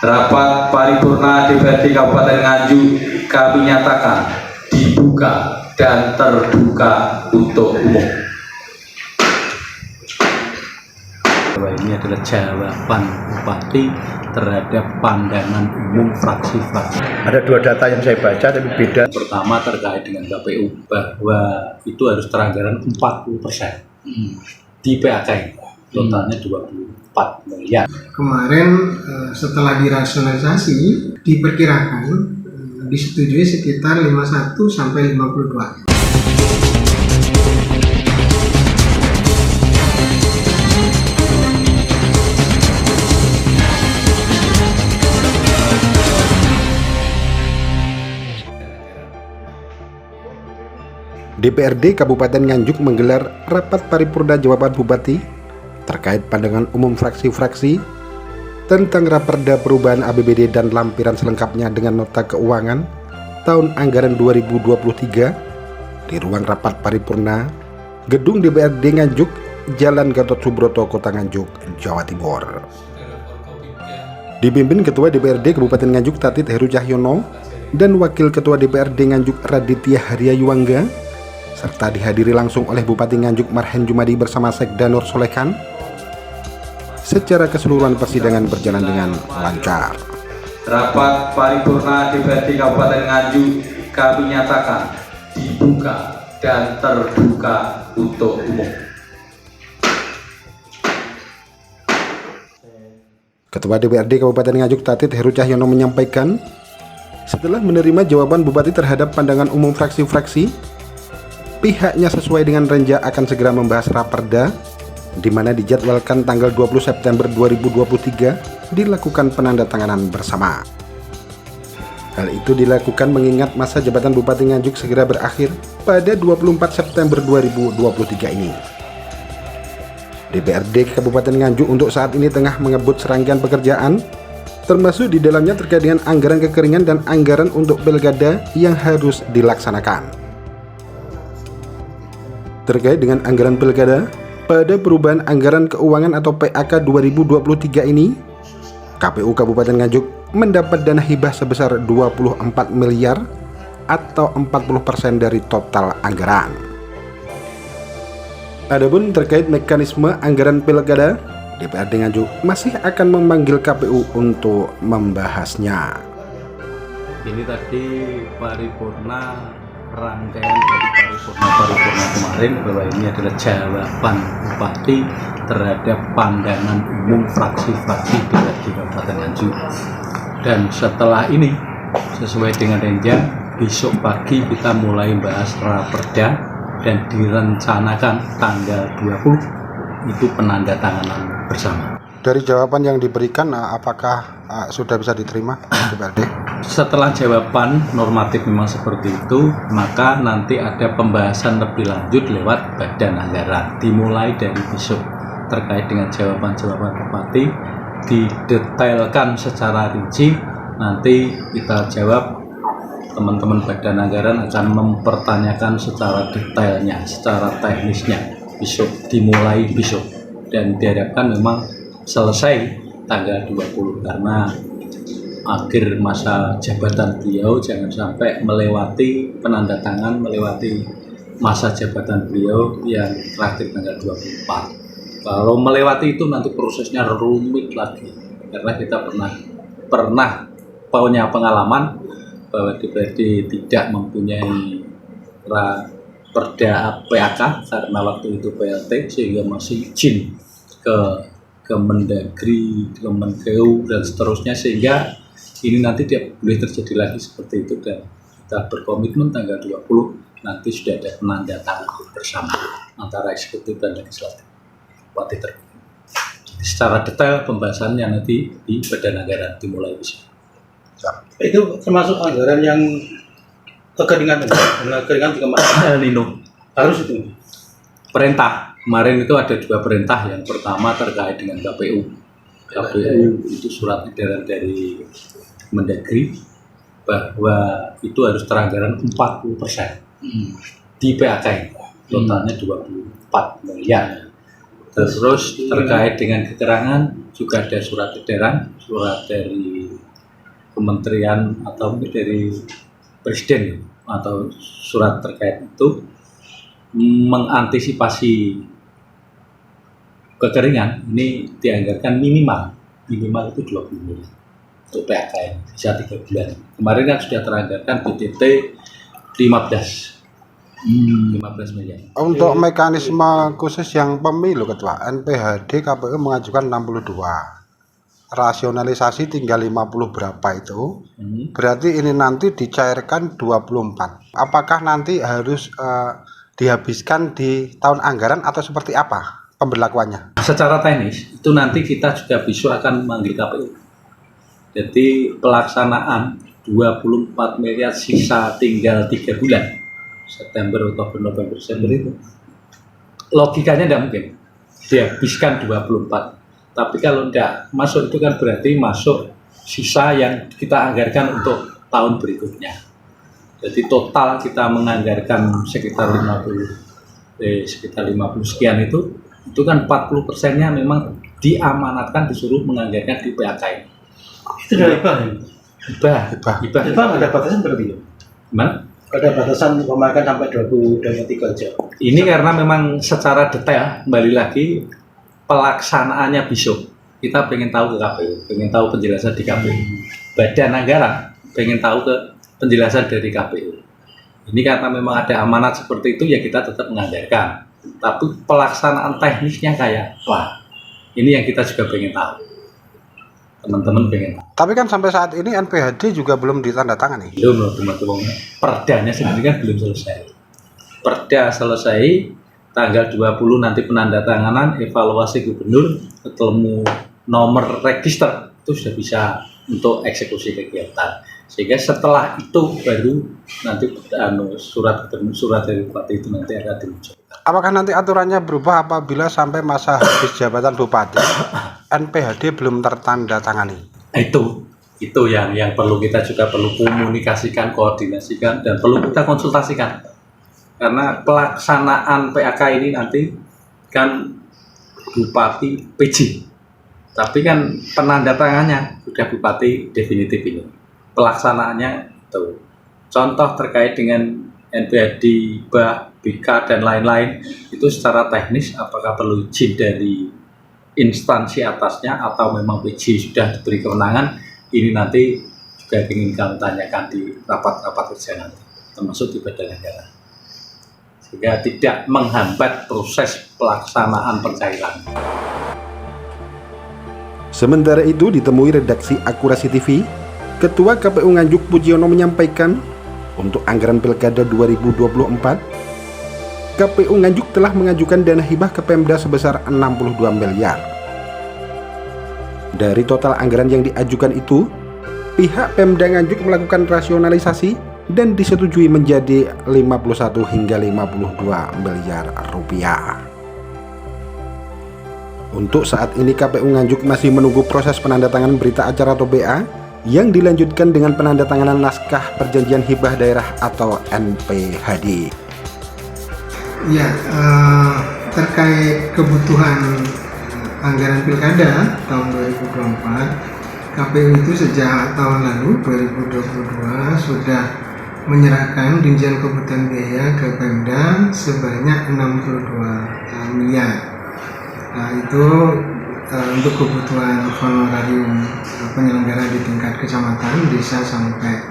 Rapat paripurna DPRD Kabupaten Nganjuk kami nyatakan dibuka dan terbuka untuk umum. Ini adalah jawaban Bupati terhadap pandangan umum fraksi-fraksi. Ada dua data yang saya baca tapi beda. Pertama terkait dengan KPU bahwa itu harus teranggaran 40% di PAK totalnya 24 miliar. Kemarin setelah dirasionalisasi diperkirakan disetujui sekitar 51 sampai 52. DPRD Kabupaten Nganjuk menggelar rapat paripurna jawaban Bupati terkait pandangan umum fraksi-fraksi tentang Raperda Perubahan APBD dan lampiran selengkapnya dengan nota keuangan tahun anggaran 2023 di ruang rapat paripurna Gedung DPRD Nganjuk, Jalan Gatot Subroto, Kota Nganjuk, Jawa Timur. Dipimpin Ketua DPRD Kabupaten Nganjuk Tatit Heru Cahyono dan Wakil Ketua DPRD Nganjuk Raditya Harya Yuangga, serta dihadiri langsung oleh Bupati Nganjuk Marhen Jumadi bersama Sekda Nur Solekan. Secara keseluruhan persidangan berjalan dengan lancar. Rapat paripurna DPRD Kabupaten Nganjuk kami nyatakan dibuka dan terbuka untuk umum. Ketua DPRD Kabupaten Nganjuk Tatit Heru Cahyono menyampaikan, setelah menerima jawaban Bupati terhadap pandangan umum fraksi-fraksi, pihaknya sesuai dengan renja akan segera membahas Raperda, di mana dijadwalkan tanggal 20 September 2023 dilakukan penandatanganan bersama. Hal itu dilakukan mengingat masa jabatan Bupati Nganjuk segera berakhir pada 24 September 2023 ini. DPRD Kabupaten Nganjuk untuk saat ini tengah mengebut serangkaian pekerjaan, termasuk di dalamnya terkait dengan anggaran kekeringan dan anggaran untuk pilkada yang harus dilaksanakan. Terkait dengan anggaran pilkada, pada perubahan anggaran keuangan atau PAK 2023 ini, KPU Kabupaten Nganjuk mendapat dana hibah sebesar 24 miliar atau 40% dari total anggaran. Adapun terkait mekanisme anggaran pilkada, DPRD Nganjuk masih akan memanggil KPU untuk membahasnya. Ini tadi paripurna, rangkaian dari paripurna kemarin bahwa ini adalah jawaban Bupati terhadap pandangan umum fraksi-fraksi di Kabupaten Nganjuk. Dan setelah ini sesuai dengan renjang, besok pagi kita mulai bahas Raperda dan direncanakan tanggal 20 itu penandatanganan bersama. Dari jawaban yang diberikan, apakah sudah bisa diterima DPRD? Setelah jawaban normatif memang seperti itu, maka nanti ada pembahasan lebih lanjut lewat badan anggaran. Dimulai dari besok terkait dengan jawaban-jawaban Bupati, didetailkan secara rinci. Nanti kita jawab, teman-teman badan anggaran akan mempertanyakan secara detailnya, secara teknisnya. Besok, dimulai besok. Dan diharapkan memang selesai tanggal 20 karena akhir masa jabatan beliau jangan sampai melewati penandatangan, melewati masa jabatan beliau yang terakhir tanggal 24. Kalau melewati itu nanti prosesnya rumit lagi karena kita pernah punya pengalaman bahwa DPRD tidak mempunyai Raperda PAK karena waktu itu PLT sehingga masih izin ke Kemendagri, Kemenkeu dan seterusnya, sehingga ini nanti tidak boleh terjadi lagi seperti itu dan kita berkomitmen tanggal 20 nanti sudah ada penandatanganan bersama antara eksekutif dan legislatif. Jadi secara detail pembahasannya nanti di badan anggaran dimulai bisa. Itu termasuk anggaran yang kekeringan El Nino harus itu. Perintah kemarin itu ada dua perintah. Yang pertama terkait dengan KPU itu surat edaran dari Mendagri bahwa itu harus teranggaran 40% di PAK totalnya 24 miliar. Terus terkait dengan keterangan juga ada surat edaran, surat dari kementerian atau mungkin dari presiden atau surat terkait itu mengantisipasi kekeringan ini dianggarkan minimal itu 20 miliar untuk PHK ini bisa 3 bulan. Kemarin kan sudah teranggarkan BTT 15 miliar. Untuk mekanisme khusus yang pemilu Ketua, NPHD KPU mengajukan 62. Rasionalisasi tinggal 50 berapa itu? Berarti ini nanti dicairkan 24. Apakah nanti harus dihabiskan di tahun anggaran atau seperti apa pemberlakuannya? Secara teknis itu nanti kita juga besok akan memanggil KPU. Jadi pelaksanaan 24 miliar sisa tinggal 3 bulan. September, Oktober, November, Desember itu logikanya tidak mungkin dihabiskan 24. Tapi kalau tidak masuk itu kan berarti masuk sisa yang kita anggarkan untuk tahun berikutnya. Jadi total kita menganggarkan sekitar 50 sekian itu kan 40%-nya memang diamanatkan disuruh menganggarkan di PHK ini. Itu dari hibah. Hibah Ada batasan berarti ya? Gimana? Ada batasan memakan sampai 23 jam. Ini karena memang secara detail kembali lagi pelaksanaannya besok. Kita pengen tahu ke KPU, pengen tahu penjelasan di KPU. Badan anggaran pengen tahu ke penjelasan dari KPU. Ini karena memang ada amanat seperti itu ya kita tetap menganggarkan. Tapi pelaksanaan teknisnya kayak apa? Ini yang kita juga pengen tahu. Teman-teman pengen tahu. Tapi kan sampai saat ini NPHD juga belum ditandatangani. Belum teman-teman. Perdanya sendiri kan belum selesai. Perda selesai tanggal 20 nanti penandatanganan, evaluasi gubernur, ketemu nomor register itu sudah bisa untuk eksekusi kegiatan. Sehingga setelah itu baru nanti surat dari bupati itu nanti akan dimunculkan. Apakah nanti aturannya berubah apabila sampai masa habis jabatan bupati NPHD belum tertandatangani? Itu yang perlu kita juga perlu komunikasikan, koordinasikan, dan perlu kita konsultasikan. Karena pelaksanaan PHK ini nanti kan bupati PJ, tapi kan penandatangannya sudah bupati definitif ini. Pelaksanaannya itu. Contoh terkait dengan NPHD, BK dan lain-lain itu secara teknis apakah perlu izin dari instansi atasnya atau memang PJ sudah diberi kewenangan, ini nanti juga ingin kami tanyakan di rapat-rapat kerja nanti, termasuk di badan anggaran, sehingga tidak menghambat proses pelaksanaan pencairan. Sementara itu ditemui redaksi Akurasi TV, Ketua KPU Nganjuk Pujiono menyampaikan untuk anggaran Pilkada 2024, KPU Nganjuk telah mengajukan dana hibah ke Pemda sebesar 62 miliar. Dari total anggaran yang diajukan itu, pihak Pemda Nganjuk melakukan rasionalisasi dan disetujui menjadi 51 hingga 52 miliar rupiah. Untuk saat ini KPU Nganjuk masih menunggu proses penandatanganan berita acara atau BA yang dilanjutkan dengan penandatanganan naskah perjanjian hibah daerah atau NPHD. Ya, terkait kebutuhan anggaran pilkada tahun 2024, KPU itu sejak tahun lalu 2022 sudah menyerahkan rincian kebutuhan biaya ke Pemda sebanyak 62 miliar. Nah, itu untuk kebutuhan honorarium penyelenggara di tingkat kecamatan, desa sampai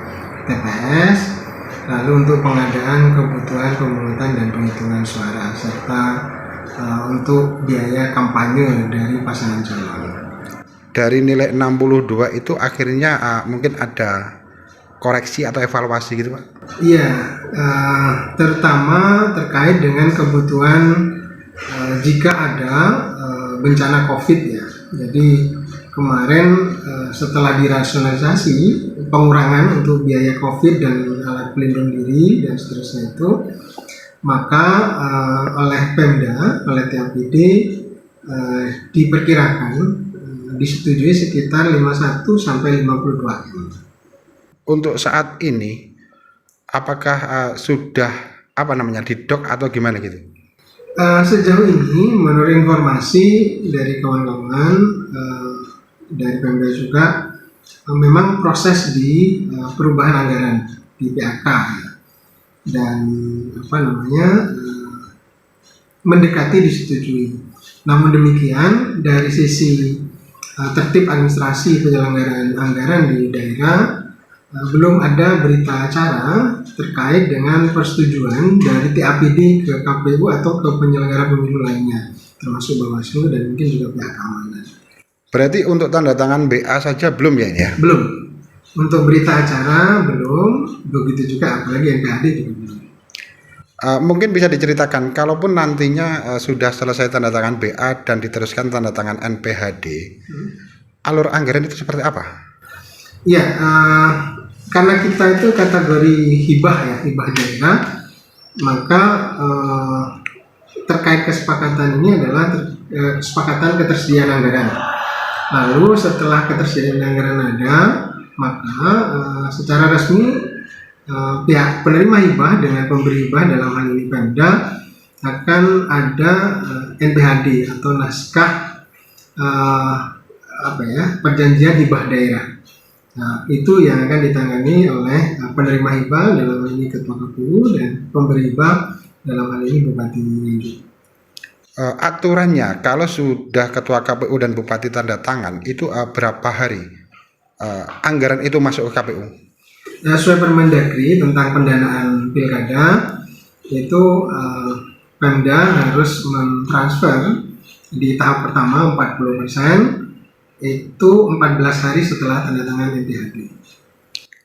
TPS, lalu untuk pengadaan kebutuhan pemungutan dan penghitungan suara, serta untuk biaya kampanye dari pasangan calon. Dari nilai 62 itu akhirnya mungkin ada koreksi atau evaluasi gitu Pak? Iya, terutama terkait dengan kebutuhan jika ada bencana COVID ya. Jadi kemarin setelah dirasionalisasi pengurangan untuk biaya COVID dan alat pelindung diri dan seterusnya itu, maka oleh Pemda, oleh TAPD diperkirakan disetujui sekitar 51 sampai 52. Untuk saat ini apakah sudah didok atau gimana gitu? Sejauh ini menurut informasi dari kawan-kawan dari Pemda juga memang proses di perubahan anggaran di PAK ya. Dan mendekati disetujui. Namun demikian dari sisi tertib administrasi penyelenggaraan anggaran di daerah belum ada berita acara terkait dengan persetujuan dari TAPD ke KPU atau ke penyelenggara pemilu lainnya, termasuk Bawaslu dan mungkin juga pihak keamanan. Berarti untuk tanda tangan BA saja belum ya ini ya? Belum. Untuk berita acara belum, begitu juga apalagi NPHD juga belum. Mungkin bisa diceritakan, kalaupun nantinya sudah selesai tanda tangan BA dan diteruskan tanda tangan NPHD, alur anggaran itu seperti apa? Ya, karena kita itu kategori hibah ya, hibah daerah, maka terkait kesepakatan ini adalah kesepakatan ketersediaan anggaran. Lalu setelah ketersediaan anggaran ada, maka secara resmi pihak penerima hibah dengan pemberi hibah dalam hal ini Pemda akan ada NPHD atau naskah perjanjian hibah daerah. Nah, itu yang akan ditangani oleh penerima hibah dalam hal ini Ketua KPU dan pemberi hibah dalam hal ini Bupati Nganjuk. Aturannya kalau sudah Ketua KPU dan Bupati tanda tangan itu berapa hari anggaran itu masuk ke KPU? Sesuai Permendagri tentang pendanaan pilkada itu Pemda harus mentransfer di tahap pertama 40%, itu 14 hari setelah tanda tangan NPHD.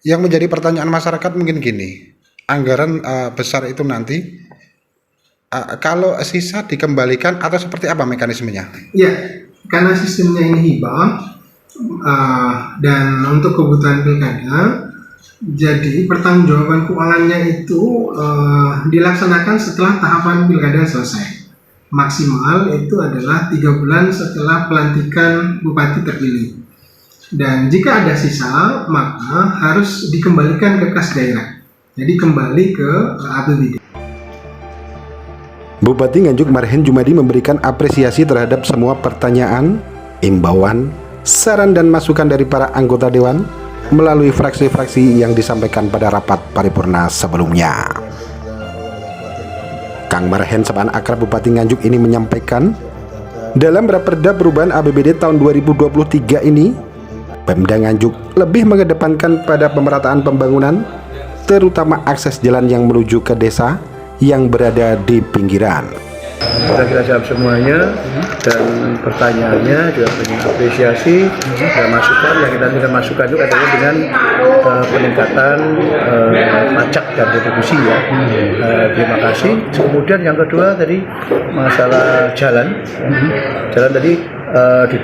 Yang menjadi pertanyaan masyarakat mungkin gini, anggaran besar itu nanti kalau sisa dikembalikan atau seperti apa mekanismenya? Ya, karena sistemnya ini hibah dan untuk kebutuhan pilkada, jadi pertanggungjawaban keuangannya itu dilaksanakan setelah tahapan pilkada selesai. Maksimal itu adalah 3 bulan setelah pelantikan bupati terpilih. Dan jika ada sisa, maka harus dikembalikan ke kas daerah. Jadi kembali ke APBD. Bupati Nganjuk Marhen Jumadi memberikan apresiasi terhadap semua pertanyaan, imbauan, saran dan masukan dari para anggota Dewan melalui fraksi-fraksi yang disampaikan pada rapat paripurna sebelumnya. Kang Marhen Sepan Akrab Bupati Nganjuk ini menyampaikan, dalam Raperda Perubahan APBD tahun 2023 ini, Pemda Nganjuk lebih mengedepankan pada pemerataan pembangunan, terutama akses jalan yang menuju ke desa yang berada di pinggiran. Kita jawab semuanya dan pertanyaannya juga ingin apresiasi dan masukan yang kita masukkan itu katanya dengan peningkatan pajak dan retribusi ya. Terima kasih. Kemudian yang kedua tadi masalah jalan tadi di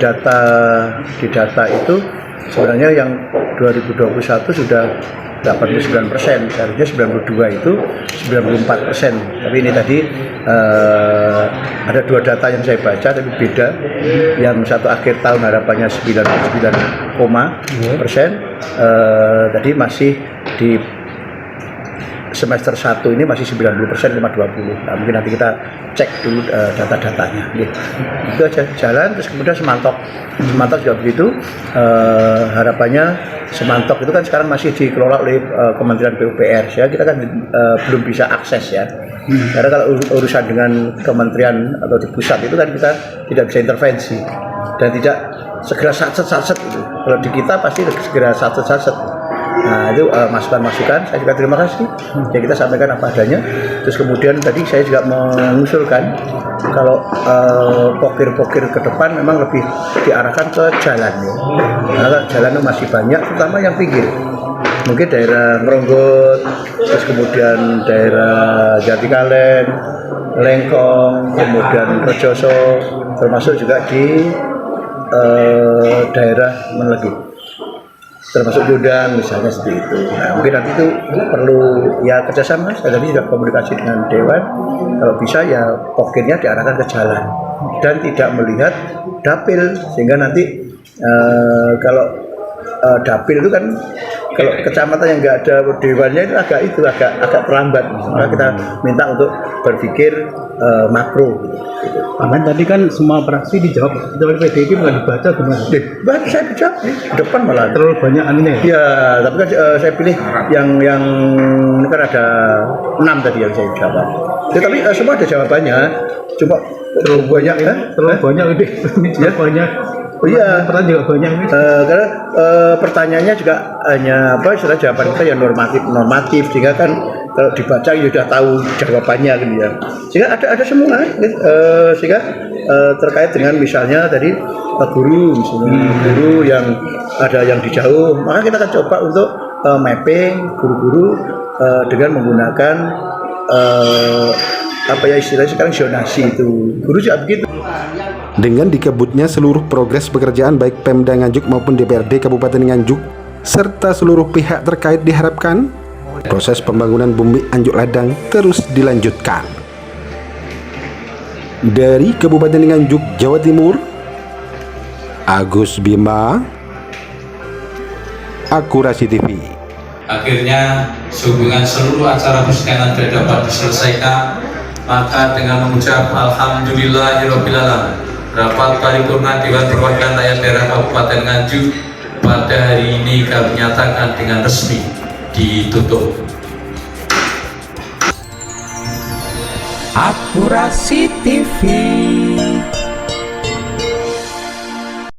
data itu sebenarnya yang 2021 sudah 89%, harusnya 92 itu 94%. Tapi ini tadi ada 2 data yang saya baca tapi beda. Yang satu akhir tahun harapannya 99,% tadi masih di semester 1 ini masih 90%, 520. Nah, mungkin nanti kita cek dulu data-datanya. Itu aja jalan, terus kemudian Semantok juga begitu. Harapannya Semantok itu kan sekarang masih dikelola oleh Kementerian PUPR, ya kita kan belum bisa akses ya. Karena kalau urusan dengan kementerian atau di pusat itu kan kita tidak bisa intervensi dan tidak segera satset itu. Kalau di kita pasti segera satset. Nah itu masukan-masukan, saya juga terima kasih ya, kita sampaikan apa adanya. Terus kemudian tadi saya juga mengusulkan kalau pokir-pokir ke depan memang lebih diarahkan ke jalan ya. Karena jalan itu masih banyak, terutama yang pinggir. Mungkin daerah Ngeronggot, terus kemudian daerah Jatikaleng, Lengkong, kemudian Rejoso, termasuk juga di daerah Menelegi, termasuk Yudang misalnya seperti itu. Nah, mungkin nanti itu perlu ya kerjasama. Saya tadi sudah komunikasi dengan Dewan, kalau bisa ya pokirnya diarahkan ke jalan dan tidak melihat dapil, sehingga nanti kalau dapil itu kan kalau kecamatan yang nggak ada dewannya itu agak terlambat. Maka kita minta untuk berpikir makro. Gitu. Bahkan tadi kan semua fraksi dijawab, dari PDIP nggak dibaca gimana? Baru saya jawab di depan malah. Terlalu banyak anehnya. Ya, tapi kan saya pilih yang ini kan ada 6 tadi yang saya jawab. Ya, tapi semua ada jawabannya. Cuma terlalu banyak ya? Terlalu banyak lebih. Ya? Banyak. Oh iya. Pertanyaan juga banyak. Karena pertanyaannya juga hanya istilah jawaban kita yang normatif sehingga kan kalau dibaca ya sudah tahu jawabannya gitu ya. Sehingga ada semua sehingga terkait dengan misalnya tadi guru yang ada yang di jauh, maka kita akan coba untuk mapping guru-guru dengan menggunakan istilahnya sekarang zonasi itu. Guru juga begitu. Dengan dikebutnya seluruh progres pekerjaan baik Pemda Nganjuk maupun DPRD Kabupaten Nganjuk serta seluruh pihak terkait diharapkan proses pembangunan Bumi Anjuk Ladang terus dilanjutkan. Dari Kabupaten Nganjuk, Jawa Timur, Agus Bima, Akurasi TV. Akhirnya sehubungan seluruh acara persidangan sudah dapat diselesaikan, maka dengan mengucap Alhamdulillahirrahmanirrahim, rapat paripurna Dewan Perwakilan Rakyat Daerah Kabupaten Nganjuk pada hari ini kami nyatakan dengan resmi ditutup. Akurasi TV.